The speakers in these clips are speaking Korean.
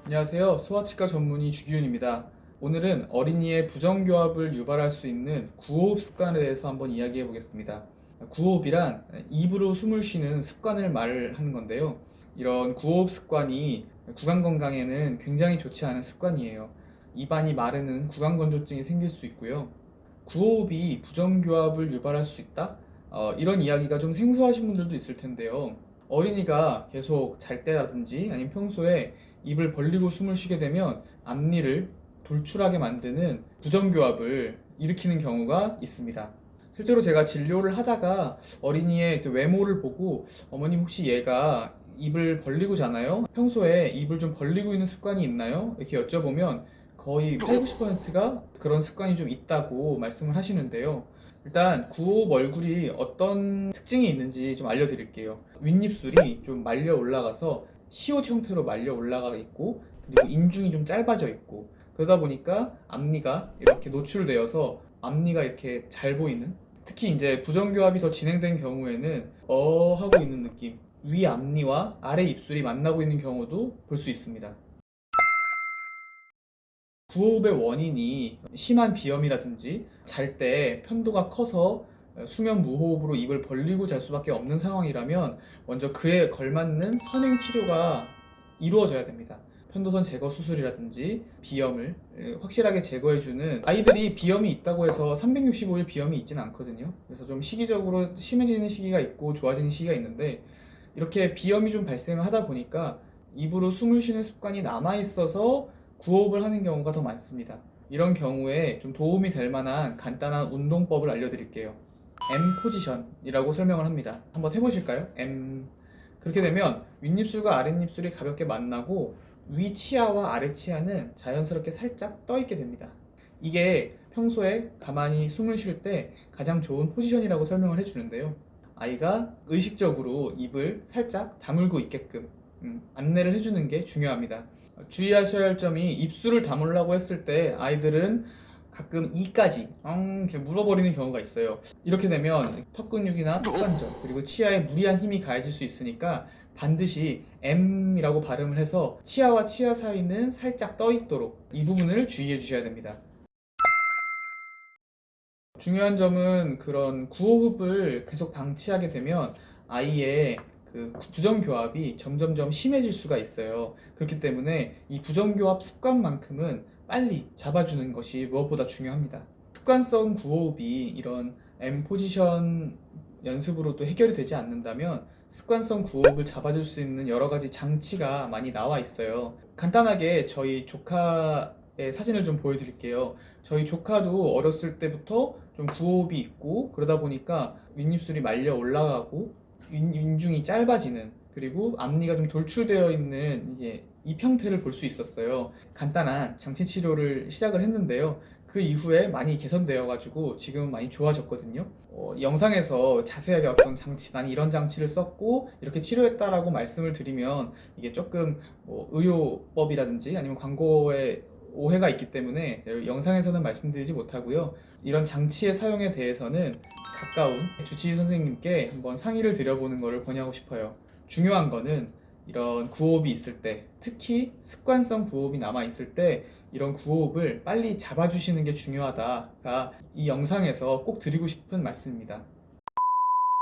안녕하세요. 소아치과 전문의 주기훈입니다. 오늘은 어린이의 부정교합을 유발할 수 있는 구호흡 습관에 대해서 한번 이야기해 보겠습니다. 구호흡이란 입으로 숨을 쉬는 습관을 말하는 건데요. 이런 구호흡 습관이 구강 건강에는 굉장히 좋지 않은 습관이에요. 입안이 마르는 구강건조증이 생길 수 있고요. 구호흡이 부정교합을 유발할 수 있다? 이런 이야기가 좀 생소하신 분들도 있을 텐데요. 어린이가 계속 잘 때라든지 아니면 평소에 입을 벌리고 숨을 쉬게 되면 앞니를 돌출하게 만드는 부정교합을 일으키는 경우가 있습니다. 실제로 제가 진료를 하다가 어린이의 그 외모를 보고 어머님 혹시 얘가 입을 벌리고 자나요? 평소에 입을 좀 벌리고 있는 습관이 있나요? 이렇게 여쭤보면 거의 8, 90%가 그런 습관이 좀 있다고 말씀을 하시는데요. 일단 구호흡 얼굴이 어떤 특징이 있는지 좀 알려드릴게요. 윗입술이 좀 말려 올라가서 시옷 형태로 말려 올라가 있고, 그리고 인중이 좀 짧아져 있고, 그러다 보니까 앞니가 이렇게 노출되어서 앞니가 이렇게 잘 보이는, 특히 이제 부정교합이 더 진행된 경우에는 하고 있는 느낌, 위 앞니와 아래 입술이 만나고 있는 경우도 볼 수 있습니다. 구호흡의 원인이 심한 비염이라든지 잘 때 편도가 커서 수면 무호흡으로 입을 벌리고 잘 수밖에 없는 상황이라면 먼저 그에 걸맞는 선행 치료가 이루어져야 됩니다. 편도선 제거 수술이라든지 비염을 확실하게 제거해주는, 아이들이 비염이 있다고 해서 365일 비염이 있지는 않거든요. 그래서 좀 시기적으로 심해지는 시기가 있고 좋아지는 시기가 있는데, 이렇게 비염이 좀 발생을 하다 보니까 입으로 숨을 쉬는 습관이 남아있어서 구호흡을 하는 경우가 더 많습니다. 이런 경우에 좀 도움이 될 만한 간단한 운동법을 알려드릴게요. M 포지션이라고 설명을 합니다. 한번 해보실까요? M. 그렇게 되면 윗입술과 아랫입술이 가볍게 만나고 위 치아와 아래 치아는 자연스럽게 살짝 떠 있게 됩니다. 이게 평소에 가만히 숨을 쉴 때 가장 좋은 포지션이라고 설명을 해주는데요. 아이가 의식적으로 입을 살짝 다물고 있게끔 안내를 해주는 게 중요합니다. 주의하셔야 할 점이, 입술을 다물라고 했을 때 아이들은 가끔 이까지 이렇게 물어버리는 경우가 있어요. 이렇게 되면 턱 근육이나 턱관절 그리고 치아에 무리한 힘이 가해질 수 있으니까 반드시 M이라고 발음을 해서 치아와 치아 사이는 살짝 떠 있도록 이 부분을 주의해 주셔야 됩니다. 중요한 점은 그런 구호흡을 계속 방치하게 되면 아이의 그 부정교합이 점점점 심해질 수가 있어요. 그렇기 때문에 이 부정교합 습관만큼은 빨리 잡아주는 것이 무엇보다 중요합니다. 습관성 구호흡이 이런 M 포지션 연습으로도 해결이 되지 않는다면 습관성 구호흡을 잡아줄 수 있는 여러 가지 장치가 많이 나와 있어요. 간단하게 저희 조카의 사진을 좀 보여드릴게요. 저희 조카도 어렸을 때부터 좀 구호흡이 있고, 그러다 보니까 윗입술이 말려 올라가고 인중이 짧아지는, 그리고 앞니가 좀 돌출되어 있는 이 형태를 볼 수 있었어요. 간단한 장치 치료를 시작을 했는데요. 그 이후에 많이 개선되어 가지고 지금은 많이 좋아졌거든요. 영상에서 자세하게 어떤 장치, 난 이런 장치를 썼고 이렇게 치료했다라고 말씀을 드리면 이게 조금 의료법이라든지 아니면 광고에 오해가 있기 때문에 영상에서는 말씀드리지 못하고요. 이런 장치의 사용에 대해서는 가까운 주치의 선생님께 한번 상의를 드려보는 것을 권유하고 싶어요. 중요한 거는 이런 구호흡이 있을 때, 특히 습관성 구호흡이 남아 있을 때 이런 구호흡을 빨리 잡아주시는 게 중요하다가 이 영상에서 꼭 드리고 싶은 말씀입니다.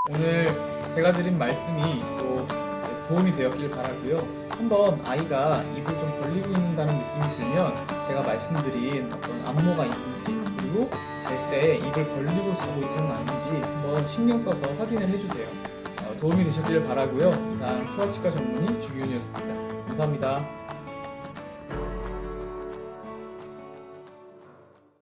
오늘 제가 드린 말씀이 또 도움이 되었길 바라고요. 한번 아이가 입을 좀 벌리고 있는다는 느낌이 들면 제가 말씀드린 어떤 안모가 있는지, 그리고 잘 때 입을 벌리고 자고 있지는 않은지 한번 신경 써서 확인을 해주세요. 도움이 되셨길 바라고요. 이상 소아치과 전문의 주기훈이었습니다. 감사합니다.